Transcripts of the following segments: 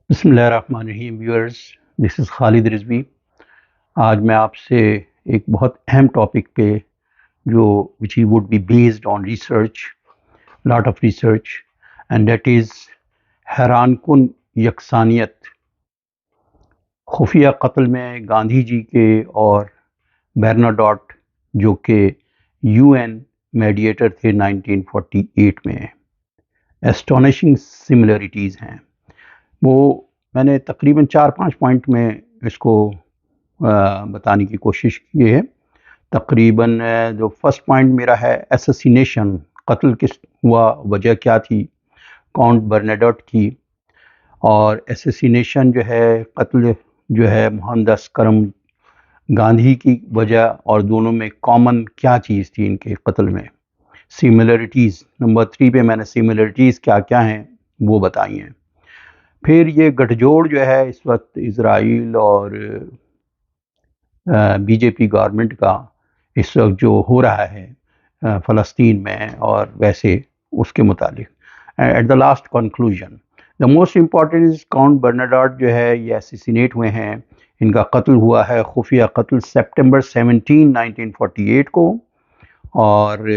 بسم اللہ الرحمن الرحیم ویورز، دس از خالد رضوی۔ آج میں آپ سے ایک بہت اہم ٹاپک پہ جو which would be based on research, lot of research, and that is حیران کن یکسانیت۔ خفیہ قتل میں گاندھی جی کے اور برناڈاٹ جو کہ یو این میڈیٹر تھے 1948 میں، ایسٹونیشنگ سملریٹیز ہیں۔ وہ میں نے تقریباً 4-5 پوائنٹ میں اس کو بتانے کی کوشش کی ہے۔ تقریباً جو فرسٹ پوائنٹ میرا ہے ایسسینیشن، قتل کس ہوا، وجہ کیا تھی، کاؤنٹ برناڈاٹ کی، اور ایسسینیشن جو ہے قتل جو ہے موہن داس کرم گاندھی کی وجہ، اور دونوں میں کامن کیا چیز تھی ان کے قتل میں، سملرٹیز۔ نمبر 3 پہ میں نے سملرٹیز کیا کیا ہیں وہ بتائی ہیں۔ پھر یہ گٹھ جوڑ جو ہے اس وقت اسرائیل اور بی جے پی گورنمنٹ کا اس وقت جو ہو رہا ہے فلسطین میں، اور ویسے اس کے متعلق at the last conclusion the most important is Count Bernadotte جو ہے یہ اسیسینیٹ ہوئے ہیں۔ ان کا قتل ہوا ہے خفیہ قتل سپٹمبر 17 1948 کو، اور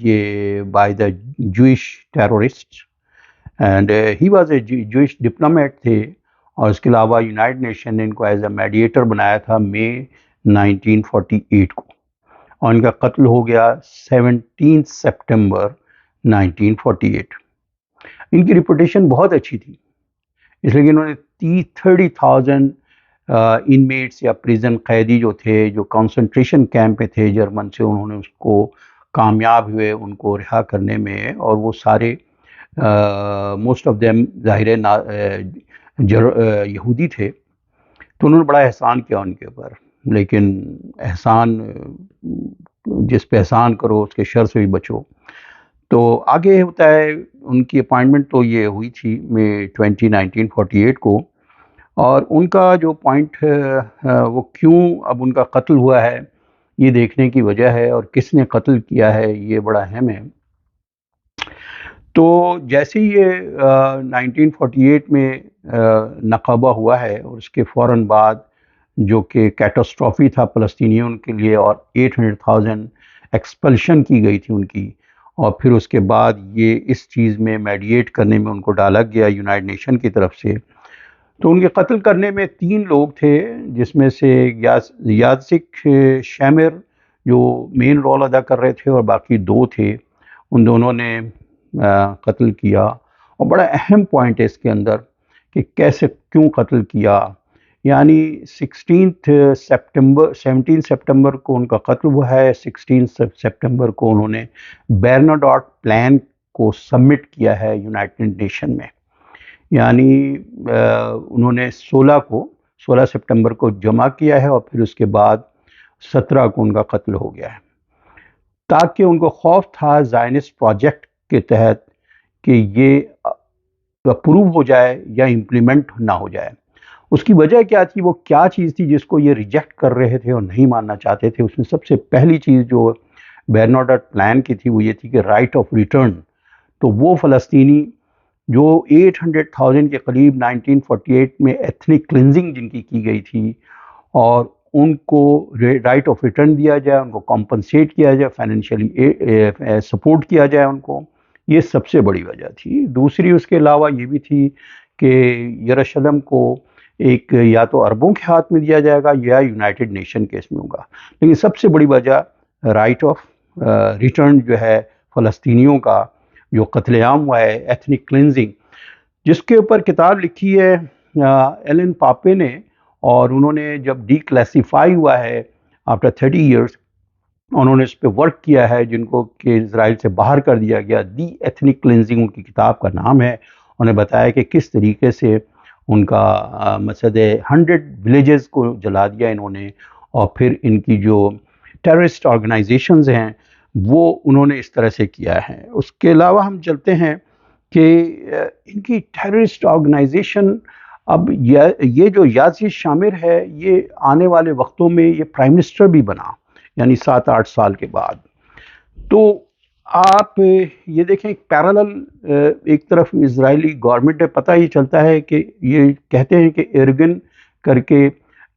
یہ by the Jewish terrorist, and he was a Jewish diplomat تھے، اور اس کے علاوہ یونائٹڈ نیشن نے ان کو ایز اے میڈیٹر بنایا تھا مئی 1948 کو، اور ان کا قتل ہو گیا 17 سپٹمبر 1948۔ ان کی ریپوٹیشن بہت اچھی تھی، اس لیے کہ انہوں نے 30,000 انمیٹس یا پریزن قیدی جو تھے، جو کانسنٹریشن کیمپ میں تھے جرمن سے، انہوں نے اس کو کامیاب ہوئے ان کو رہا کرنے میں، اور وہ سارے موسٹ آف دیم ظاہر یہودی تھے، تو انہوں نے بڑا احسان کیا ان کے اوپر۔ لیکن احسان، جس پہ احسان کرو اس کے شر سے بھی بچو۔ تو آگے ہوتا ہے ان کی اپائنٹمنٹ تو یہ ہوئی تھی مئی 20 1948 کو، اور ان کا جو پوائنٹ وہ کیوں اب ان کا قتل ہوا ہے یہ دیکھنے کی وجہ ہے، اور کس نے قتل کیا ہے یہ بڑا اہم ہے۔ تو جیسے یہ 1948 میں نقبہ ہوا ہے، اور اس کے فوراً بعد جو کہ کیٹاسٹرافی تھا فلسطینیوں کے لیے، اور 800,000 ایکسپلشن کی گئی تھی ان کی، اور پھر اس کے بعد یہ اس چیز میں میڈیٹ کرنے میں ان کو ڈالا گیا یونائٹڈ نیشن کی طرف سے۔ تو ان کے قتل کرنے میں 3 لوگ تھے، جس میں سے یادسک شیمر جو مین رول ادا کر رہے تھے، اور باقی 2 تھے، ان دونوں نے قتل کیا۔ اور بڑا اہم پوائنٹ ہے اس کے اندر کہ کیسے کیوں قتل کیا، یعنی 17 سپٹمبر کو ان کا قتل ہوا ہے۔ 16 سپٹمبر کو انہوں نے برناڈاٹ پلان کو سبمٹ کیا ہے یونائٹڈ نیشن میں، یعنی انہوں نے 16 سپٹمبر کو جمع کیا ہے، اور پھر اس کے بعد 17 کو ان کا قتل ہو گیا ہے، تاکہ ان کو خوف تھا زائنسٹ پروجیکٹ کے تحت کہ یہ اپروو ہو جائے یا امپلیمنٹ نہ ہو جائے۔ اس کی وجہ کیا تھی، وہ کیا چیز تھی جس کو یہ ریجیکٹ کر رہے تھے اور نہیں ماننا چاہتے تھے؟ اس میں سب سے پہلی چیز جو برناڈاٹ پلان کی تھی وہ یہ تھی کہ رائٹ آف ریٹرن۔ تو وہ فلسطینی جو 800,000 کے قریب 1948 میں ایتھنک کلینزنگ جن کی گئی تھی، اور ان کو رائٹ آف ریٹرن دیا جائے، ان کو کمپنسیٹ کیا جائے، فائنینشیلی سپورٹ کیا جائے ان کو، یہ سب سے بڑی وجہ تھی۔ دوسری اس کے علاوہ یہ بھی تھی کہ یروشلم کو ایک یا تو عربوں کے ہاتھ میں دیا جائے گا یا یونائٹڈ نیشن کے اس میں ہوگا، لیکن سب سے بڑی وجہ رائٹ آف ریٹرن جو ہے فلسطینیوں کا جو قتل عام ہوا ہے، ایتھنک کلینزنگ، جس کے اوپر کتاب لکھی ہے ایلن پاپے نے، اور انہوں نے جب ڈی کلاسیفائی ہوا ہے آفٹر 30 ایئرس، انہوں نے اس پہ ورک کیا ہے، جن کو کہ اسرائیل سے باہر کر دیا گیا، دی ایتھنک کلینزنگ ان کی کتاب کا نام ہے۔ انہوں نے بتایا کہ کس طریقے سے ان کا مسجد 100 ولیجز کو جلا دیا انہوں نے، اور پھر ان کی جو ٹیررسٹ آرگنائزیشنز ہیں وہ انہوں نے اس طرح سے کیا ہے۔ اس کے علاوہ ہم چلتے ہیں کہ ان کی ٹیررسٹ آرگنائزیشن، اب یہ جو یاسر شامر ہے، یہ آنے والے وقتوں میں یہ پرائم منسٹر بھی بنا، یعنی 7-8 سال کے بعد۔ تو آپ یہ دیکھیں پیرالل ایک طرف اسرائیلی گورنمنٹ ہے، پتہ یہ چلتا ہے کہ یہ کہتے ہیں کہ ارگن کر کے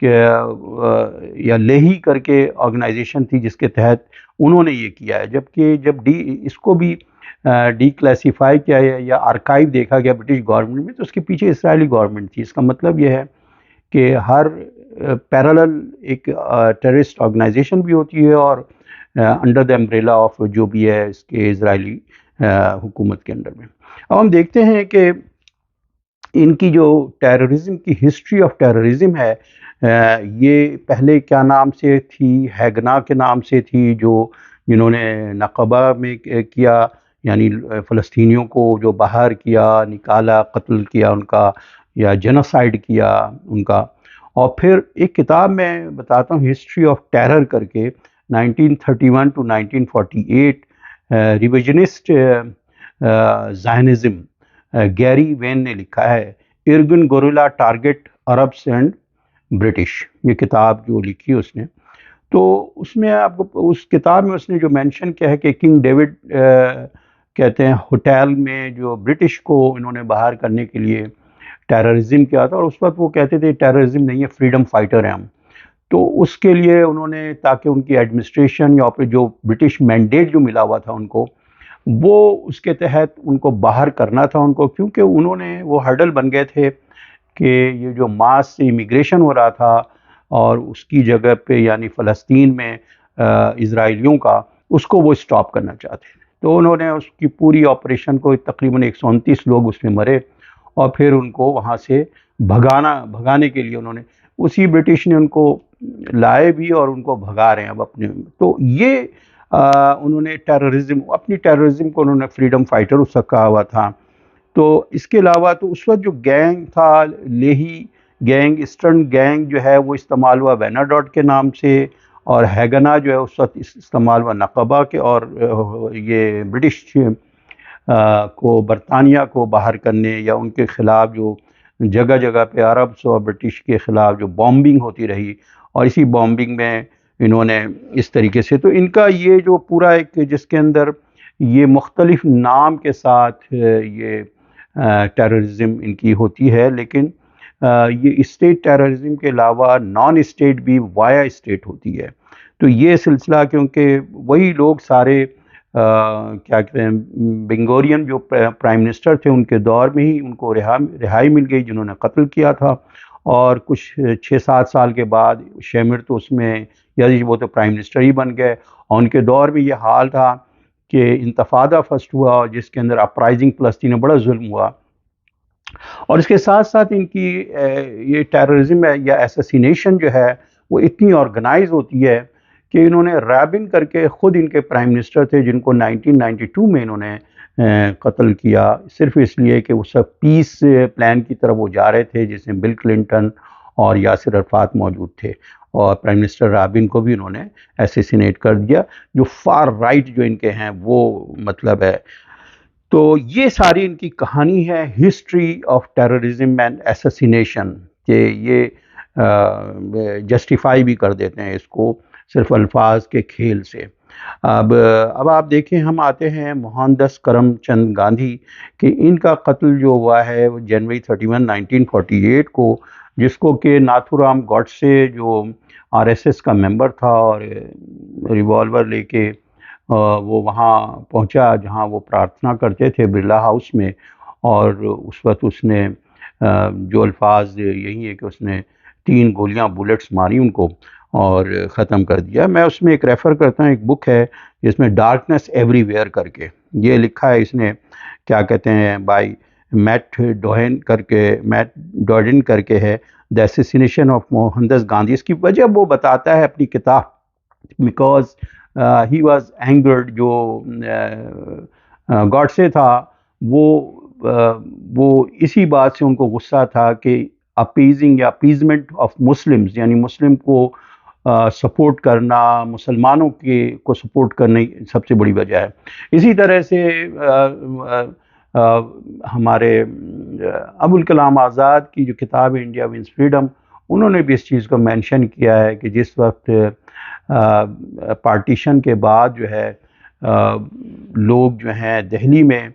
یا لیہی کر کے آرگنائزیشن تھی جس کے تحت انہوں نے یہ کیا ہے، جبکہ جب اس کو بھی ڈی کلاسیفائی کیا ہے یا آرکائیو دیکھا گیا برٹش گورنمنٹ میں، تو اس کے پیچھے اسرائیلی گورنمنٹ تھی۔ اس کا مطلب یہ ہے کہ ہر پیرالل ایک ٹیررسٹ آرگنائزیشن بھی ہوتی ہے، اور انڈر دا امبریلا آف جو بھی ہے اس کے اسرائیلی حکومت کے انڈر میں۔ اب ہم دیکھتے ہیں کہ ان کی جو ٹیررزم کی ہسٹری آف ٹیررزم ہے، یہ پہلے کیا نام سے تھی، ہیگنا کے نام سے تھی، جنہوں نے نقبہ میں کیا، یعنی فلسطینیوں کو جو باہر کیا، نکالا، قتل کیا ان کا، یا جنوسائیڈ کیا ان کا۔ اور پھر ایک کتاب میں بتاتا ہوں ہسٹری آف ٹیرر کر کے، 1931 to 1948 revisionist Zionism, Gary Wein نے لکھا ہے، Irgun guerrilla target Arabs and British, یہ کتاب جو لکھی اس نے۔ تو اس میں آپ کو اس کتاب میں اس نے جو مینشن کیا ہے کہ کنگ ڈیوڈ کہتے ہیں ہوٹل میں جو برٹش کو انہوں نے باہر کرنے کے لیے ٹیررزم کیا تھا، اور اس وقت وہ کہتے تھے ٹیررزم نہیں ہے، فریڈم فائٹر ہیں ہم۔ تو اس کے لیے انہوں نے، تاکہ ان کی ایڈمنسٹریشن یا پھر جو برٹش مینڈیٹ جو ملا ہوا تھا ان کو، وہ اس کے تحت ان کو باہر کرنا تھا ان کو، کیونکہ انہوں نے وہ ہرڈل بن گئے تھے کہ یہ جو ماس سے امیگریشن ہو رہا تھا، اور اس کی جگہ پہ یعنی فلسطین میں اسرائیلیوں کا، اس کو وہ اسٹاپ کرنا چاہتے تھے۔ تو انہوں نے اس کی پوری آپریشن کو، تقریباً 129 لوگ اس میں مرے، اور پھر ان کو وہاں سے بھگانے کے لیے انہوں نے، اسی برٹش نے ان کو لائے بھی اور ان کو بھگا رہے ہیں اب اپنے۔ تو یہ انہوں نے اپنی ٹیررزم کو انہوں نے فریڈم فائٹر اس وقت کہا ہوا تھا۔ تو اس کے علاوہ تو اس وقت جو گینگ تھا، لیہی گینگ، ایسٹرن گینگ جو ہے وہ استعمال ہوا ویناڈاٹ کے نام سے، اور ہیگنا جو ہے اس وقت استعمال ہوا نقبہ کے، اور یہ برٹش کو، برطانیہ کو باہر کرنے یا ان کے خلاف جو جگہ جگہ پہ عربس اور برٹش کے خلاف جو بامبنگ ہوتی رہی، اور اسی بامبنگ میں انہوں نے اس طریقے سے، تو ان کا یہ جو پورا ایک جس کے اندر یہ مختلف نام کے ساتھ یہ ٹیررزم ان کی ہوتی ہے، لیکن یہ اسٹیٹ ٹیررزم کے علاوہ نان اسٹیٹ بھی وایا اسٹیٹ ہوتی ہے۔ تو یہ سلسلہ، کیونکہ وہی لوگ سارے کیا کہتے ہیں، بنگورین جو پرائم منسٹر تھے ان کے دور میں ہی ان کو رہائی مل گئی، جنہوں نے قتل کیا تھا، اور کچھ 6-7 سال کے بعد شیمر تو اس میں، یعنی وہ تو پرائم منسٹر ہی بن گئے، اور ان کے دور میں یہ حال تھا کہ انتفاضہ فرسٹ ہوا، جس کے اندر اپرائزنگ فلسطین میں بڑا ظلم ہوا۔ اور اس کے ساتھ ساتھ ان کی یہ ٹیررزم یا ایساسینیشن جو ہے وہ اتنی آرگنائز ہوتی ہے کہ انہوں نے رابن کر کے، خود ان کے پرائم منسٹر تھے جن کو 1992 میں انہوں نے قتل کیا، صرف اس لیے کہ اس وقت پیس پلان کی طرف وہ جا رہے تھے، جس میں بل کلنٹن اور یاسر عرفات موجود تھے، اور پرائم منسٹر رابن کو بھی انہوں نے ایسیسینیٹ کر دیا، جو فار رائٹ جو ان کے ہیں وہ مطلب ہے۔ تو یہ ساری ان کی کہانی ہے، ہسٹری آف ٹیررزم اینڈ ایساسینیشن، کہ یہ جسٹیفائی بھی کر دیتے ہیں اس کو صرف الفاظ کے کھیل سے۔ اب آپ دیکھیں، ہم آتے ہیں موہن داس کرم چند گاندھی، کہ ان کا قتل جو ہوا ہے وہ جنوری 31 1948 کو، جس کو کہ ناتھو رام گوڈسے جو RSS کا ممبر تھا، اور ریوالور لے کے وہ وہاں پہنچا جہاں وہ پرارتھنا کرتے تھے برلا ہاؤس میں، اور اس وقت اس نے جو الفاظ یہی ہے کہ اس نے 3 گولیاں بلٹس ماری ان کو اور ختم کر دیا۔ میں اس میں ایک ریفر کرتا ہوں، ایک بک ہے جس میں ڈارکنیس ایوری ویئر کر کے یہ لکھا ہے، اس نے کیا کہتے ہیں بائی میٹ ڈوئڈن کر کے ہے، دی ایسیسینیشن آف موہن داس گاندھی۔ اس کی وجہ وہ بتاتا ہے اپنی کتاب، بیکاز ہی واز اینگرڈ، جو گاڈسے تھا وہ اسی بات سے ان کو غصہ تھا کہ اپیزنگ یا اپیزمنٹ آف مسلمز، یعنی مسلم کو سپورٹ کرنا، مسلمانوں کو سپورٹ کرنے سب سے بڑی وجہ ہے۔ اسی طرح سے ہمارے ابوالکلام آزاد کی جو کتاب ہے انڈیا ونز فریڈم، انہوں نے بھی اس چیز کو مینشن کیا ہے کہ جس وقت پارٹیشن کے بعد جو ہے لوگ جو ہیں دہلی میں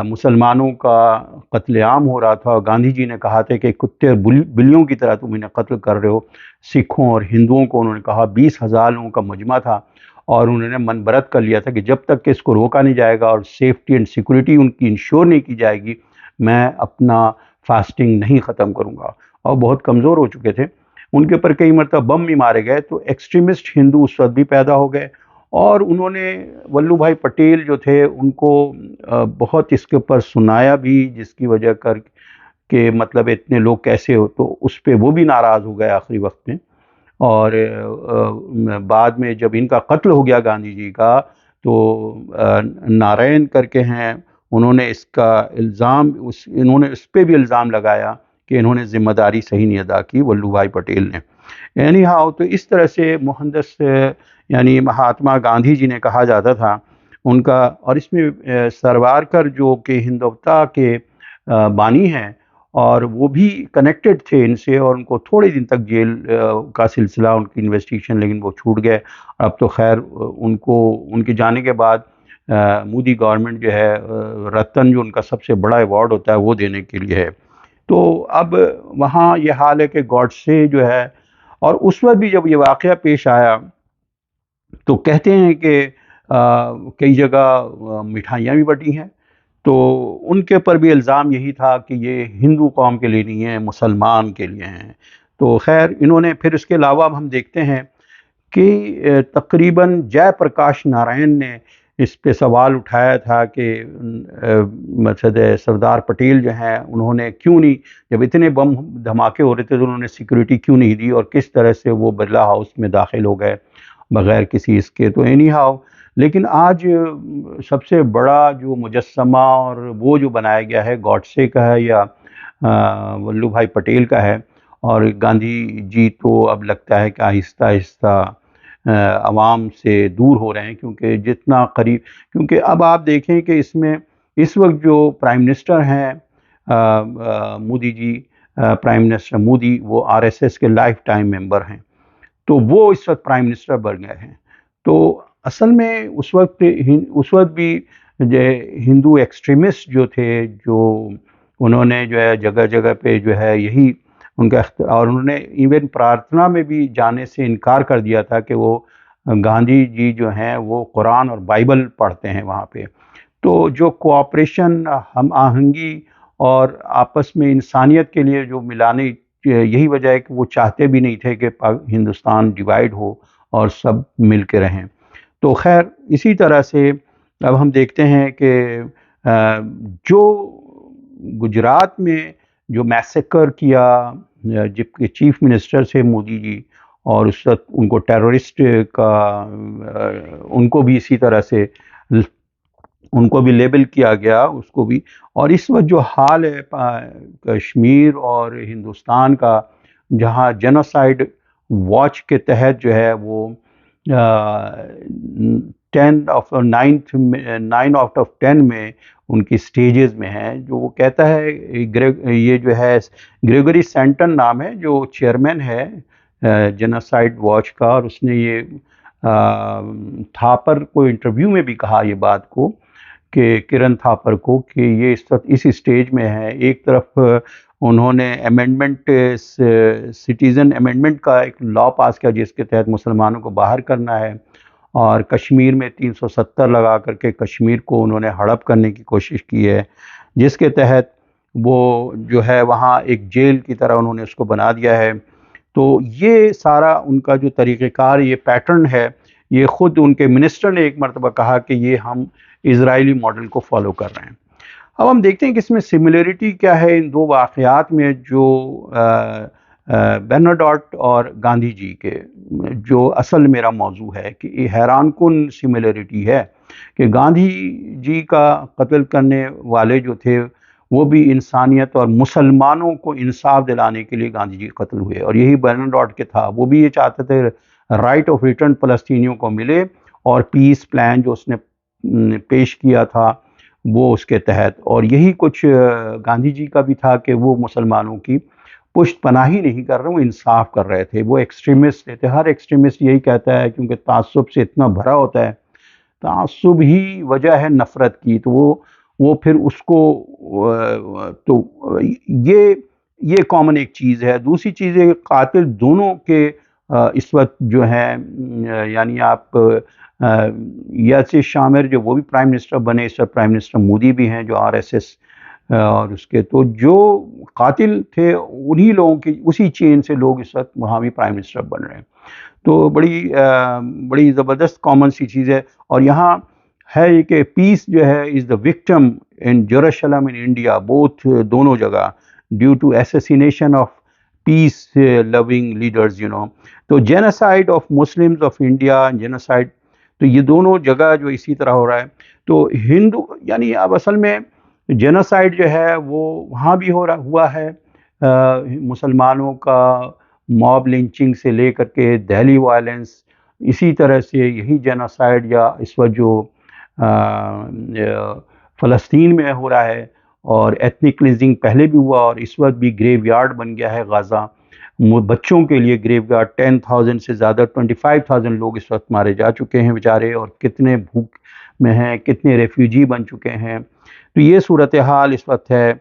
مسلمانوں کا قتل عام ہو رہا تھا، اور گاندھی جی نے کہا تھا کہ کتے اور بلیوں کی طرح تم انہیں قتل کر رہے ہو، سکھوں اور ہندوؤں کو انہوں نے کہا 20,000 لوگوں کا مجمع تھا، اور انہوں نے من برت کر لیا تھا کہ جب تک کہ اس کو روکا نہیں جائے گا اور سیفٹی اینڈ سیکورٹی ان کی انشور نہیں کی جائے گی، میں اپنا فاسٹنگ نہیں ختم کروں گا۔ اور بہت کمزور ہو چکے تھے، ان کے اوپر کئی مرتبہ بم بھی مارے گئے، تو ایکسٹریمسٹ ہندو اس وقت بھی پیدا ہو گئے، اور انہوں نے ولبھ بھائی پٹیل جو تھے ان کو بہت اس کے اوپر سنایا بھی، جس کی وجہ کر کہ مطلب اتنے لوگ کیسے ہو، تو اس پہ وہ بھی ناراض ہو گئے آخری وقت میں۔ اور بعد میں جب ان کا قتل ہو گیا گاندھی جی کا، تو نارائن کر کے ہیں، انہوں نے اس کا الزام انہوں نے اس پہ بھی الزام لگایا کہ انہوں نے ذمہ داری صحیح نہیں ادا کی ولبھ بھائی پٹیل نے۔ یعنی ہاں، تو اس طرح سے مہندس یعنی مہاتما گاندھی جی نے کہا جاتا تھا ان کا، اور اس میں ساورکر جو کہ ہندوتا کے بانی ہیں، اور وہ بھی کنیکٹڈ تھے ان سے، اور ان کو تھوڑے دن تک جیل کا سلسلہ ان کی انویسٹیگیشن، لیکن وہ چھوٹ گئے۔ اب تو خیر ان کے جانے کے بعد مودی گورنمنٹ جو ہے رتن جو ان کا سب سے بڑا ایوارڈ ہوتا ہے وہ دینے کے لیے ہے۔ تو اب وہاں یہ حال ہے کہ گوڈسے جو ہے، اور اس وقت بھی جب یہ واقعہ پیش آیا تو کہتے ہیں کہ کئی جگہ مٹھائیاں بھی بٹی ہیں، تو ان کے پر بھی الزام یہی تھا کہ یہ ہندو قوم کے لیے نہیں ہیں، مسلمان کے لیے ہیں۔ تو خیر انہوں نے پھر اس کے علاوہ اب ہم دیکھتے ہیں کہ تقریباً جے پرکاش نارائن نے اس پہ سوال اٹھایا تھا کہ سردار پٹیل جو ہیں انہوں نے کیوں نہیں، جب اتنے بم دھماکے ہو رہے تھے تو انہوں نے سیکورٹی کیوں نہیں دی، اور کس طرح سے وہ برلا ہاؤس میں داخل ہو گئے بغیر کسی اس کے۔ تو اینی ہاؤ، لیکن آج سب سے بڑا جو مجسمہ اور وہ جو بنایا گیا ہے گوڈسے کا ہے یا ولبھ بھائی پٹیل کا ہے، اور گاندھی جی تو اب لگتا ہے کہ آہستہ آہستہ عوام سے دور ہو رہے ہیں، کیونکہ جتنا قریب، کیونکہ اب آپ دیکھیں کہ اس میں اس وقت جو پرائم منسٹر ہیں مودی جی، پرائم منسٹر مودی، وہ RSS کے لائف ٹائم ممبر ہیں، تو وہ اس وقت پرائم منسٹر بن گئے ہیں۔ تو اصل میں اس وقت بھی جو ہندو ایکسٹریمسٹ جو تھے، جو انہوں نے جو ہے جگہ جگہ پہ جو ہے یہی ان کا اور انہوں نے ایون پرارتھنا میں بھی جانے سے انکار کر دیا تھا کہ وہ گاندھی جی جو ہیں وہ قرآن اور بائبل پڑھتے ہیں وہاں پہ۔ تو جو کوآپریشن، ہم آہنگی اور آپس میں انسانیت کے لیے جو ملانے، یہی وجہ ہے کہ وہ چاہتے بھی نہیں تھے کہ ہندوستان ڈیوائیڈ ہو اور سب مل کے رہیں۔ تو خیر اسی طرح سے اب ہم دیکھتے ہیں کہ جو گجرات میں جو میسیکر کیا جب کہ چیف منسٹر سے مودی جی، اور اس وقت ان کو ٹیررسٹ کا ان کو بھی اسی طرح سے ان کو بھی لیبل کیا گیا، اس کو بھی۔ اور اس وقت جو حال ہے کشمیر اور ہندوستان کا، جہاں جینوسائیڈ واچ کے تحت جو ہے وہ 9 آؤٹ آف 10 میں ان کی سٹیجز میں ہیں، جو وہ کہتا ہے یہ جو ہے گریگوری سینٹن نام ہے جو چیئرمین ہے جینوسائیڈ واچ کا، اور اس نے یہ تھاپر کو انٹرویو میں بھی کہا یہ بات کو، کہ کرن تھاپر کو، کہ یہ اس اسٹیج میں ہے۔ ایک طرف انہوں نے امینڈمنٹ، سٹیزن امینڈمنٹ کا ایک لا پاس کیا جس کے تحت مسلمانوں کو باہر کرنا ہے، اور کشمیر میں 370 لگا کر کے کشمیر کو انہوں نے ہڑپ کرنے کی کوشش کی ہے، جس کے تحت وہ جو ہے وہاں ایک جیل کی طرح انہوں نے اس کو بنا دیا ہے۔ تو یہ سارا ان کا جو طریقہ کار، یہ پیٹرن ہے، یہ خود ان کے منسٹر نے ایک مرتبہ کہا کہ یہ ہم اسرائیلی ماڈل کو فالو کر رہے ہیں۔ اب ہم دیکھتے ہیں کہ اس میں سملیرٹی کیا ہے ان دو واقعات میں، جو برناڈوٹ اور گاندھی جی کے، جو اصل میرا موضوع ہے کہ یہ حیران کن سملیرٹی ہے کہ گاندھی جی کا قتل کرنے والے جو تھے وہ بھی انسانیت اور مسلمانوں کو انصاف دلانے کے لیے گاندھی جی قتل ہوئے، اور یہی برناڈوٹ کے تھا، وہ بھی یہ چاہتے تھے رائٹ آف ریٹرن فلسطینیوں کو ملے، اور پیس پلان جو اس نے پیش کیا تھا وہ اس کے تحت، اور یہی کچھ گاندھی جی کا بھی تھا کہ وہ مسلمانوں کی پشت پناہی نہیں کر رہے، وہ انصاف کر رہے تھے۔ وہ ایکسٹریمسٹ تھے، ہر ایکسٹریمسٹ یہی کہتا ہے، کیونکہ تعصب سے اتنا بھرا ہوتا ہے تعصب ہی وجہ ہے نفرت کی، تو وہ پھر اس کو تو یہ کامن ایک چیز ہے۔ دوسری چیز ہے کہ قاتل دونوں کے اس وقت جو ہیں، یعنی آپ یاسر شامر جو وہ بھی پرائم منسٹر بنے، اس وقت پرائم منسٹر مودی بھی ہیں جو RSS اور اس کے، تو جو قاتل تھے انہی لوگوں کی اسی چین سے لوگ اس وقت وہاں بھی پرائم منسٹر بن رہے ہیں۔ تو بڑی زبردست کامن سی چیز ہے۔ اور یہاں ہے یہ کہ پیس جو ہے is the victim in Jerusalem in India, both دونوں جگہ، due to assassination of peace loving leaders, تو genocide of Muslims of India, genocide, تو یہ دونوں جگہ جو اسی طرح ہو رہا ہے۔ تو ہندو، یعنی اب اصل میں جینوسائڈ جو ہے وہ وہاں بھی ہوا ہے، مسلمانوں کا موب لنچنگ سے لے کر کے دہلی وائلنس، اسی طرح سے یہی جینوسائڈ یا اس وقت جو فلسطین میں ہو رہا ہے، اور ایتھنک کلینزنگ پہلے بھی ہوا اور اس وقت بھی گریو یارڈ بن گیا ہے غازہ، بچوں کے لیے گریو یارڈ، 10,000 سے زیادہ 25,000 لوگ اس وقت مارے جا چکے ہیں بیچارے، اور کتنے بھوک میں ہیں، کتنے ریفیوجی بن چکے ہیں۔ تو یہ صورتحال اس وقت ہے۔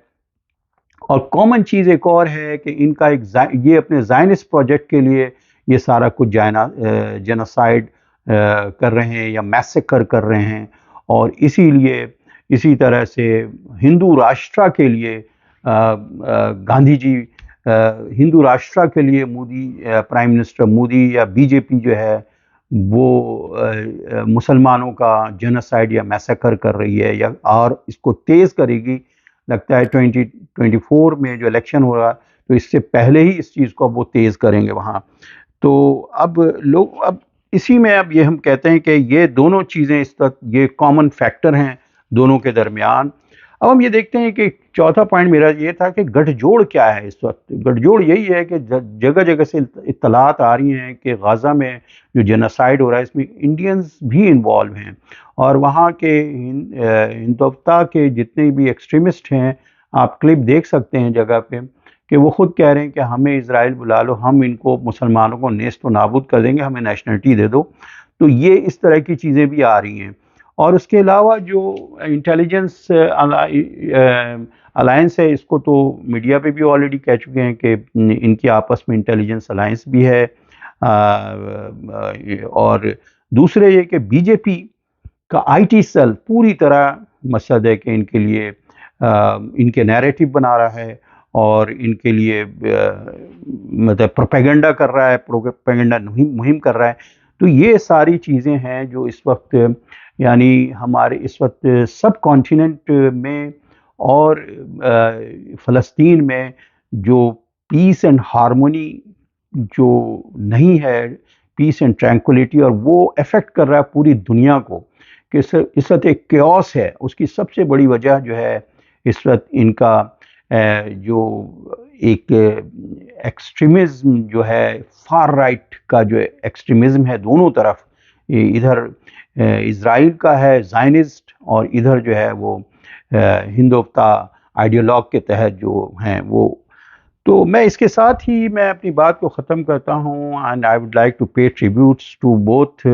اور کامن چیز ایک اور ہے کہ ان کا یہ اپنے زائنسٹ پروجیکٹ کے لیے یہ سارا کچھ جینوسائڈ کر رہے ہیں یا میسیکر کر رہے ہیں، اور اسی طرح سے ہندو راشٹرا کے لیے گاندھی جی، ہندو راشٹرا کے لیے مودی، پرائم منسٹر مودی یا BJP جو ہے وہ مسلمانوں کا جینوسائڈ یا میسیکر کر رہی ہے، اور اس کو تیز کرے گی۔ لگتا ہے 2024 میں جو الیکشن ہو رہا، تو اس سے پہلے ہی اس چیز کو اب وہ تیز کریں گے وہاں۔ تو اب اسی میں اب یہ ہم کہتے ہیں کہ یہ دونوں چیزیں اس وقت یہ کامن فیکٹر ہیں دونوں کے درمیان۔ اب ہم یہ دیکھتے ہیں کہ چوتھا پوائنٹ میرا یہ تھا کہ گٹھ جوڑ کیا ہے اس وقت۔ گٹھ جوڑ یہی ہے کہ جگہ جگہ سے اطلاعات آ رہی ہیں کہ غازہ میں جو جینوسائیڈ ہو رہا ہے اس میں انڈینز بھی انوالو ہیں، اور وہاں کے ہندوتوا کے جتنے بھی ایکسٹریمسٹ ہیں، آپ کلپ دیکھ سکتے ہیں جگہ پہ، کہ وہ خود کہہ رہے ہیں کہ ہمیں اسرائیل بلا لو، ہم ان کو مسلمانوں کو نیست و نابود کر دیں گے، ہمیں نیشنلٹی دے دو۔ تو یہ اس طرح کی چیزیں بھی آ رہی ہیں۔ اور اس کے علاوہ جو انٹیلیجنس الائنس ہے، اس کو تو میڈیا پہ بھی آلریڈی کہہ چکے ہیں کہ ان کی آپس میں انٹیلیجنس الائنس بھی ہے۔ اور دوسرے یہ کہ BJP کا IT سیل پوری طرح مقصد ہے کہ ان کے لیے ان کے نیریٹو بنا رہا ہے، اور ان کے لیے مطلب پروپیگنڈا کر رہا ہے، پروپیگنڈا مہم کر رہا ہے۔ تو یہ ساری چیزیں ہیں جو اس وقت، یعنی ہمارے اس وقت سب کانٹیننٹ میں اور فلسطین میں جو پیس اینڈ ہارمونی جو نہیں ہے، پیس اینڈ ٹرینکولیٹی، اور وہ افیکٹ کر رہا ہے پوری دنیا کو، کہ اس وقت ایک کیوس ہے۔ اس کی سب سے بڑی وجہ جو ہے اس وقت ان کا جو ایک ایکسٹریمزم جو ہے، فار رائٹ کا جو ایکسٹریمزم ہے دونوں طرف، ادھر اسرائیل کا ہے زائنسٹ، اور ادھر جو ہے وہ ہندوتوا آئیڈیالوگ کے تحت جو ہیں وہ۔ تو میں اس کے ساتھ ہی میں اپنی بات کو ختم کرتا ہوں، and I would like to pay tributes to both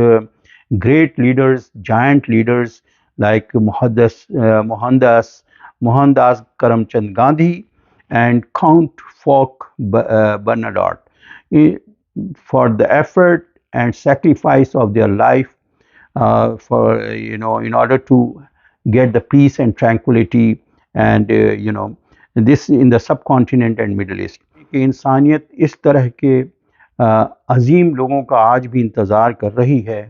great leaders, giant leaders like Mohandas Karamchand Gandhi and Count Foch Bernadotte for the effort and sacrifice of their life for in order to get the peace and tranquility and this in the subcontinent and Middle East. کہ انسانیت اس طرح کے عظیم لوگوں کا آج بھی انتظار کر رہی ہے،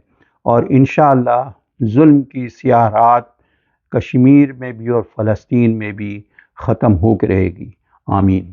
اور انشاءاللہ ظلم کی سیاہ رات کشمیر میں بھی اور فلسطین میں بھی ختم ہو کے رہے گی۔ آمین۔